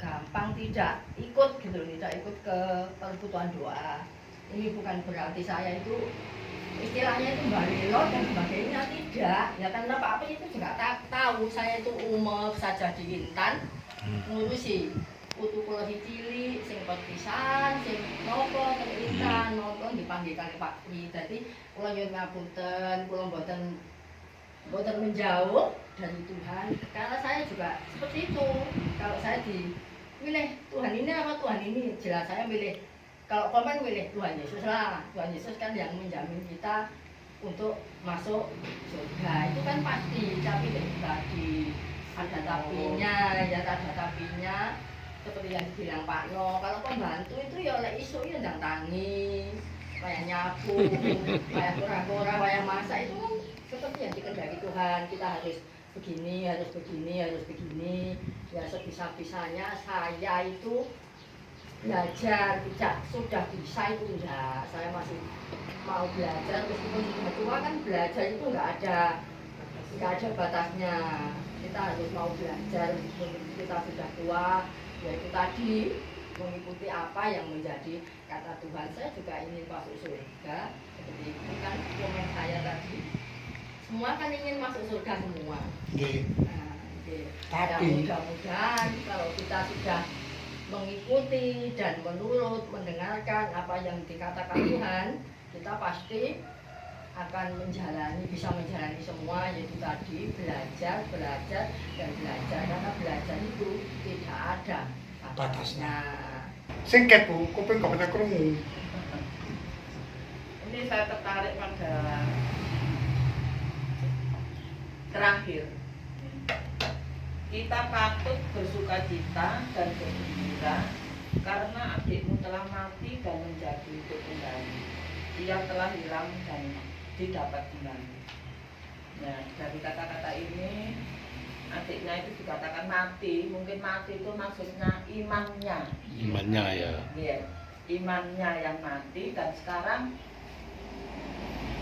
gampang tidak ikut gitu loh, tidak ikut ke perbutuhan doa. Ini bukan berarti saya itu istilahnya itu balelot dan sebagainya, tidak. Ya karena Pak Apri itu juga tahu saya itu umum saja di Intan ngurusi putu kula cilik sing pisan sing nopo teng Intan nopo dipanggil kali Pak Pri. Dadi kula nyuwun ngapunten, kula mboten menjauh dari Tuhan, karena saya juga seperti itu. Kalau saya dimilih Tuhan ini apa Tuhan ini, jelas saya milih. Kalau komen milih Tuhan Yesus lah. Tuhan Yesus kan yang menjamin kita untuk masuk surga, itu kan pasti. Tapi tadi ada tapinya, ya ada tapinya. Seperti yang dibilang Pak No, kalau pembantu itu ya oleh isu ya ndang tangi, kayak nyapu, kayak kura-kura, kayak masak, itu kan seperti yang dikehendaki Tuhan. Kita harus begini, harus begini, harus begini. Ya sebisa-bisanya saya itu belajar, tidak sudah bisa itu enggak. Saya masih mau belajar, meskipun sudah tua kan belajar itu enggak ada batasnya. Kita harus mau belajar meskipun kita sudah tua. Yaitu tadi mengikuti apa yang menjadi kata Tuhan. Saya juga ingin masuk surga, seperti itu kan komen saya tadi. Semua kan ingin masuk surga semua. Nah, tapi mudah-mudahan kalau kita sudah mengikuti dan menurut, mendengarkan apa yang dikatakan Tuhan, kita pasti akan bisa menjalani semua, yaitu tadi belajar dan belajar, karena belajar itu tidak ada batasnya. Singkat Bu, kuping kok pernah krungu. Ini saya tertarik pada terakhir. Kita patut bersukacita dan bergembira karena adikmu telah mati dan menjadi hidup kembali. Ia telah hilang dan didapat kembali. Nah, dari kata-kata ini, adiknya itu dikatakan mati. Mungkin mati itu maksudnya imannya. Imannya ya. Iya, imannya yang mati dan sekarang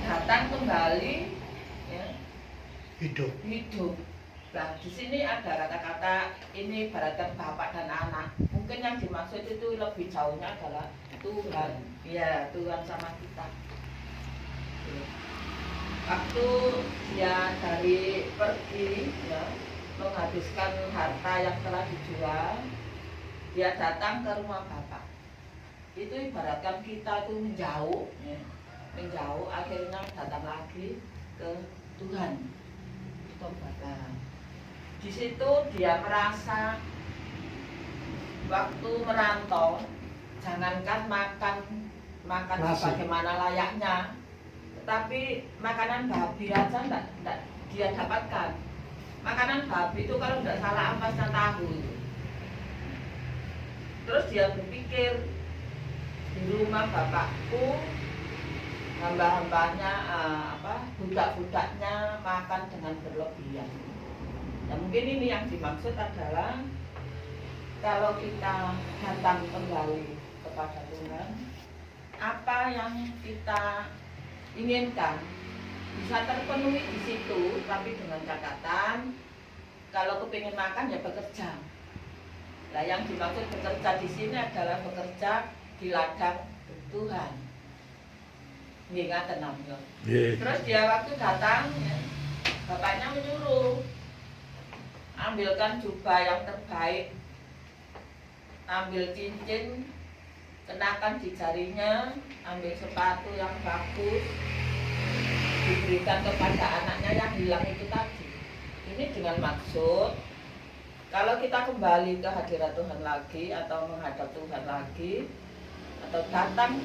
datang kembali, ya, hidup. Nah, di sini ada kata-kata ini ibaratkan bapak dan anak. Mungkin yang dimaksud itu lebih jauhnya adalah Tuhan. Ya, Tuhan sama kita. Waktu dia dari pergi, ya, menghabiskan harta yang telah dijual, dia datang ke rumah bapak. Itu ibaratkan kita itu menjauh, ya, menjauh, akhirnya datang lagi ke Tuhan. Tobatan. Di situ dia merasa waktu merantau, jangankan makan sebagaimana layaknya, tetapi makanan babi aja enggak dia dapatkan. Makanan babi itu kalau tidak salah ampasnya tahu itu. Terus dia berpikir, di rumah bapakku hamba-hambanya budak-budaknya makan dengan berlebihan. Ya, mungkin ini yang dimaksud adalah kalau kita datang kembali kepada Tuhan, apa yang kita inginkan bisa terpenuhi di situ, tapi dengan catatan kalau kepingin makan ya bekerja. Nah, yang dimaksud bekerja di sini adalah bekerja di ladang Tuhan. Nggak tenang ya. Terus dia waktu datang, ya, bapaknya menyuruh ambilkan jubah yang terbaik, ambil cincin, kenakan di jarinya, ambil sepatu yang bagus, diberikan kepada anaknya yang hilang itu tadi. Ini dengan maksud kalau kita kembali ke hadirat Tuhan lagi atau menghadap Tuhan lagi atau datang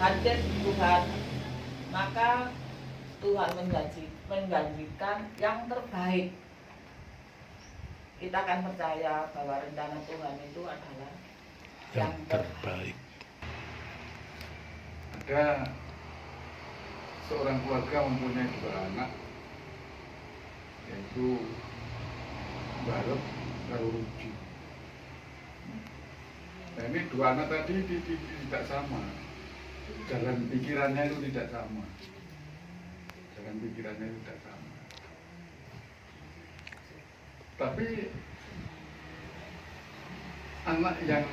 hadir Tuhan, maka Tuhan menjanjikan yang terbaik. Kita akan percaya bahwa rencana Tuhan itu adalah yang terbaik. Ada seorang keluarga mempunyai 2 anak, yaitu Barep dan Ruji. Nah, ini 2 anak tadi tidak sama, jalan pikirannya itu tidak sama, tapi anak yang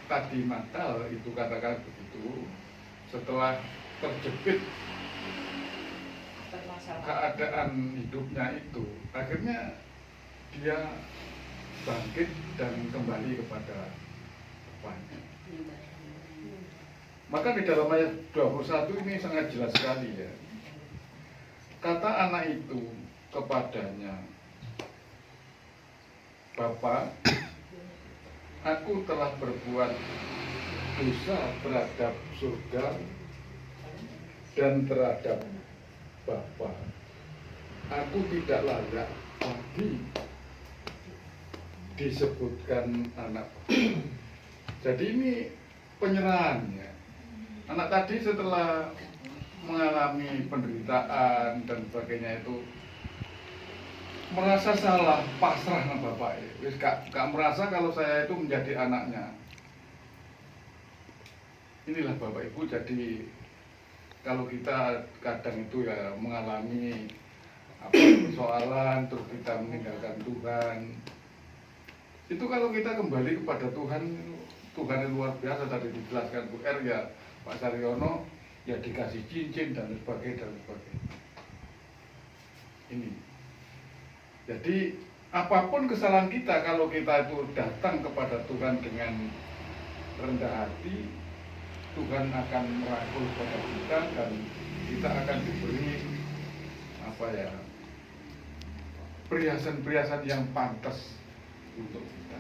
tadi nakal itu katakan begitu, setelah terjepit keadaan hidupnya itu, akhirnya dia bangkit dan kembali kepada Bapaknya. Maka di dalam ayat 21 ini sangat jelas sekali ya. Kata anak itu kepadanya, Bapa, aku telah berbuat dosa terhadap surga dan terhadap Bapa. Aku tidak layak lagi disebutkan anak. Jadi ini penyerahannya. Anak tadi setelah mengalami penderitaan dan sebagainya itu merasa salah, pasrah sama bapak. Gak merasa kalau saya itu menjadi anaknya. Inilah Bapak Ibu, jadi kalau kita kadang itu ya mengalami persoalan terus kita meninggalkan Tuhan. Itu kalau kita kembali kepada Tuhan, Tuhan yang luar biasa. Tadi dijelaskan Bu R ya, Pak Saryono, ya dikasih cincin dan sebagainya dan sebagainya. Ini. Jadi apapun kesalahan kita, kalau kita itu datang kepada Tuhan dengan rendah hati, Tuhan akan merangkul kepada kita dan kita akan diberi perhiasan-perhiasan yang pantas untuk kita.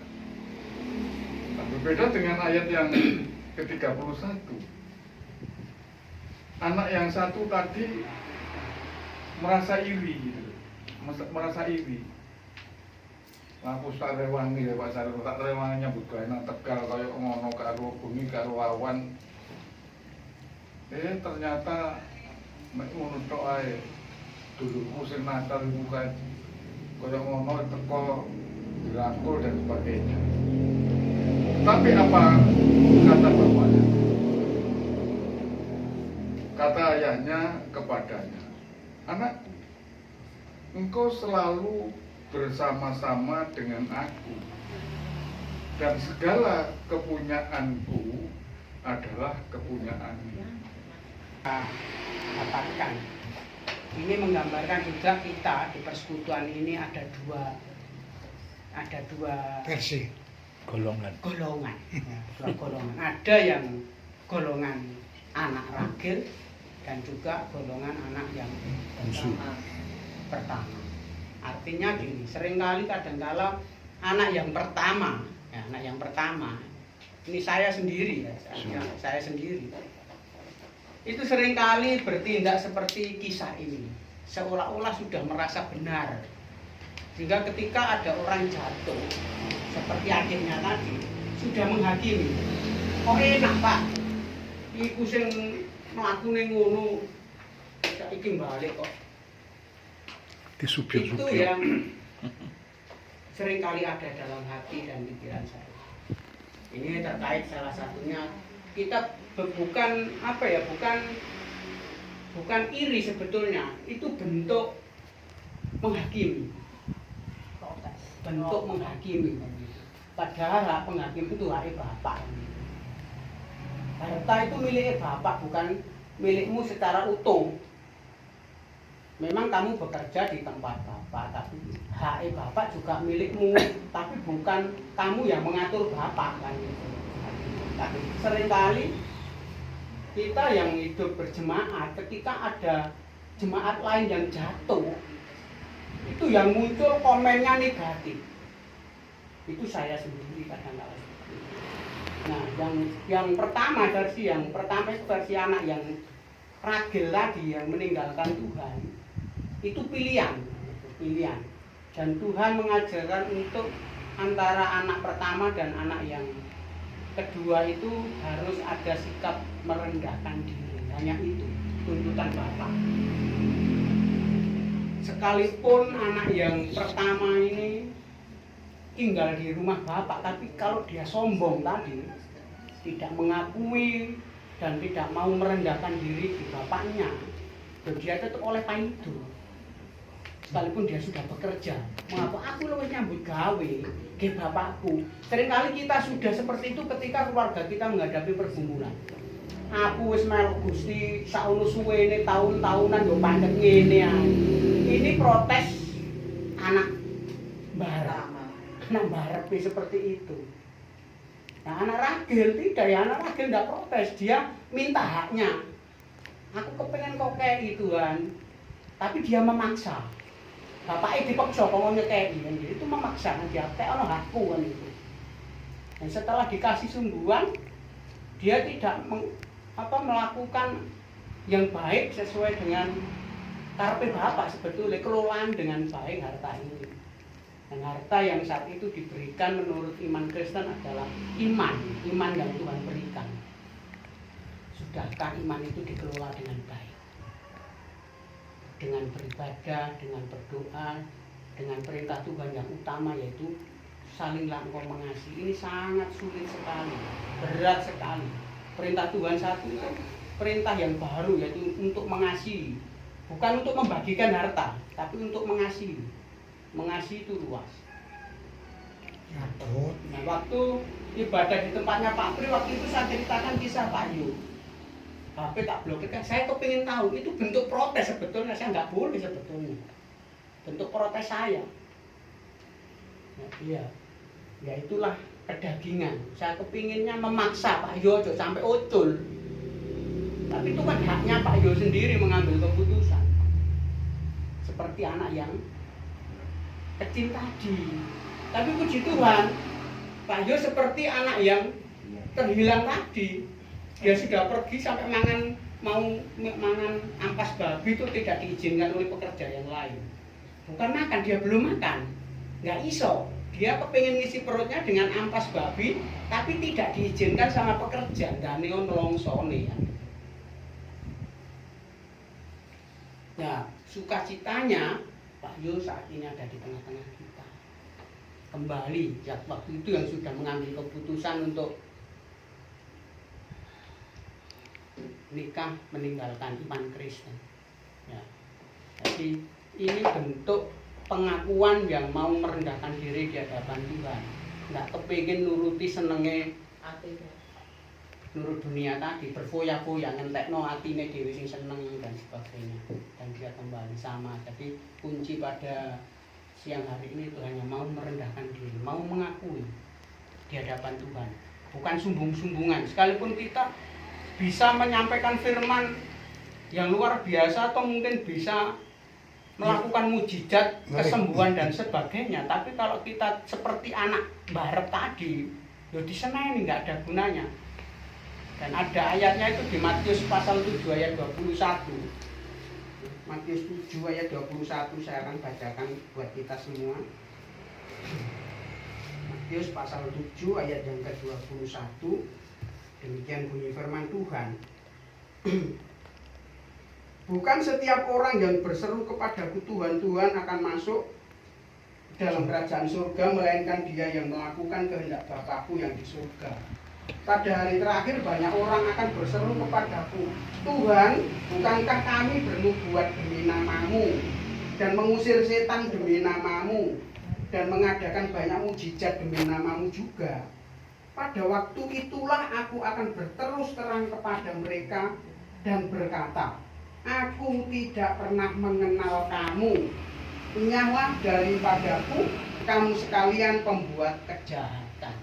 Nah, berbeda dengan ayat yang ke-31. Anak yang satu tadi merasa iri gitu. Merasa iri. Aku tak rewangi ya Pak Saryono, tak rewangi nyambut gawe nang Tegal kaya ngono karo bengi karo awan. Ternyata mek ngono tok ae. Dulurku sing nakal iku kae kaya ngono teko dirangkul dan sebagainya. Tapi apa kata bapaknya? Kata ayahnya kepadanya, anak, engkau selalu bersama-sama dengan aku dan segala kepunyaanku adalah kepunyaanmu. Katakan, ini menggambarkan juga kita di persekutuan ini ada dua versi golongan. Ya, dua golongan. Ada yang golongan anak ragil dan juga golongan anak yang pertama. Artinya gini, seringkali kadangkala anak yang pertama, ini saya sendiri ya, saya sendiri. Itu seringkali bertindak seperti kisah ini, seolah-olah sudah merasa benar. Sehingga ketika ada orang jatuh, seperti adiknya tadi, sudah menghakimi. Kok enak Pak, iku sing mlakune ngono, saiki balik kok. Itu yang seringkali ada dalam hati dan pikiran saya. Ini terkait salah satunya kita bukan iri sebetulnya, itu bentuk menghakimi. Bentuk menghakimi. Padahal hak penghakim itu hak bapak. Harta itu milik bapak, bukan milikmu secara utuh. Memang kamu bekerja di tempat bapak, tapi hak bapak juga milikmu, tapi bukan kamu yang mengatur bapak kan gitu. Tapi seringkali kita yang hidup berjemaat, ketika ada jemaat lain yang jatuh, itu yang muncul komennya negatif. Itu saya sendiri kadang-kadang. Nah, yang pertama versi anak yang ragil tadi yang meninggalkan Tuhan, itu pilihan. Dan Tuhan mengajarkan untuk antara anak pertama dan anak yang kedua itu harus ada sikap merendahkan diri. Hanya itu tuntutan Bapak. Sekalipun anak yang pertama ini tinggal di rumah Bapak, tapi kalau dia sombong tadi, tidak mengakui dan tidak mau merendahkan diri di bapaknya, dia tetap oleh paido. sekalipun dia sudah bekerja. Mengapa aku luwih nyambut gawe ke bapakku? Seringkali kita sudah seperti itu ketika keluarga kita menghadapi pergumulan. Aku wis melok Gusti sauno suwene tahun-tahunan yo pancet ngene ae. Ini protes anak barep. Anak barep seperti itu. Nah, anak ragil tidak ya, anak ragil tidak protes, dia minta haknya. Aku kepengen kok kayak Tuhan, tapi dia memaksa. Bapaknya dipaksa pokoknya kayak gini, itu memaksa dia kayak ono hakku kan itu. Dan setelah dikasih sungguhan, dia tidak melakukan yang baik sesuai dengan karepe bapak sebetulnya, kelolaan dengan baik harta ini. Dan harta yang saat itu diberikan menurut iman Kristen adalah iman yang Tuhan berikan. Sudahkah iman itu dikelola dengan baik? Dengan beribadah, dengan berdoa, dengan perintah Tuhan yang utama yaitu salinglah engkau mengasihi. Ini sangat sulit sekali, berat sekali. Perintah Tuhan satu itu perintah yang baru yaitu untuk mengasihi. Bukan untuk membagikan harta, tapi untuk mengasihi. Mengasihi itu luas. Nah, waktu ibadah di tempatnya Pak Pri, waktu itu saya ceritakan kisah Pak Yu. HP tak blokir kan, saya kepingin tahu itu bentuk protes sebetulnya, saya nggak boleh sebetulnya. Bentuk protes saya. Nah, iya, ya itulah kedagingan. Saya kepinginnya memaksa Pak Yu sampai ucul. Tapi itu kan haknya Pak Yu sendiri mengambil keputusan. Seperti anak yang kecil tadi. Tapi puji Tuhan, Pak Yo seperti anak yang terhilang tadi. Dia sudah pergi sampai mau mangan ampas babi itu tidak diizinkan oleh pekerja yang lain. Bukan makan, dia belum makan. Nggak iso. Dia kepingin ngisi perutnya dengan ampas babi, tapi tidak diizinkan sama pekerja. Dane nolongsone ya. Nah, sukacitanya Pak Yo saat ini ada di tengah-tengah kita. Kembali waktu itu yang sudah mengambil keputusan untuk nikah meninggalkan iman Kristen. Ya. Jadi ini bentuk pengakuan yang mau merendahkan diri di hadapan Tuhan. Nggak kepingin nuruti senenge nurut dunia tadi, berfoya-foya ngentekno atine dhewe sing seneng dan sebagainya. Dan dia kembali sama. Jadi kunci pada siang hari ini itu hanya mau merendahkan diri, mau mengakui di hadapan Tuhan. Bukan sumbung-sumbungan. Sekalipun kita bisa menyampaikan firman yang luar biasa atau mungkin bisa melakukan mujizat, kesembuhan dan sebagainya, tapi kalau kita seperti anak barep tadi, ya diseneni nggak ada gunanya. Dan ada ayatnya itu di Matius pasal 7 ayat 21. Matius 7 ayat 21 saya akan bacakan buat kita semua. Matius pasal 7 ayat yang ke-21. Demikian bunyi firman Tuhan. Bukan setiap orang yang berseru kepadaku Tuhan, Tuhan akan masuk dalam kerajaan surga, melainkan dia yang melakukan kehendak Bapakku yang di surga. Pada hari terakhir banyak orang akan berseru kepadaku, Tuhan, bukankah kami bernubuat demi namamu dan mengusir setan demi namamu dan mengadakan banyak mujizat demi namamu juga? Pada waktu itulah aku akan berterus terang kepada mereka dan berkata, aku tidak pernah mengenal kamu. Enyahlah daripadaku, kamu sekalian pembuat kejahatan.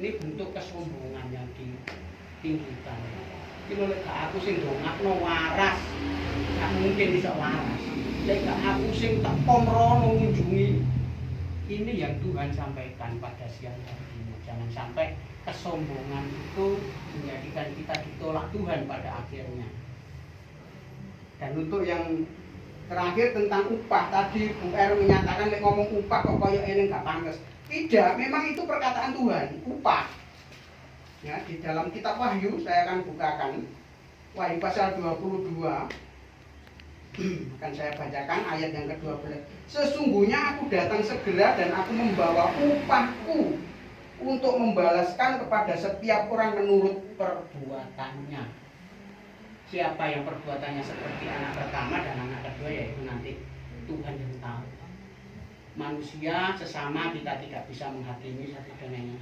Ini bentuk kesombongan yang ditinggikan. Ini lek aku sing ndongakno waras, gak mungkin bisa waras. Lek aku sing teko mrono ngunjungi. Ini yang Tuhan sampaikan pada siang hari ini. Jangan sampai kesombongan itu menjadikan kita ditolak Tuhan pada akhirnya. Dan untuk yang terakhir tentang upah, tadi Bu R menyatakan lek ngomong upah kok koyo ini nggak pantas. Tidak, memang itu perkataan Tuhan, upah. Ya, di dalam kitab Wahyu saya akan bukakan Wahyu pasal 22. Akan saya bacakan ayat yang ke-12. Sesungguhnya aku datang segera dan aku membawa upahku untuk membalaskan kepada setiap orang menurut perbuatannya. Siapa yang perbuatannya seperti anak pertama dan anak kedua, yaitu nanti Tuhan yang tahu. Manusia sesama kita tidak bisa menghakimi satu dengan yang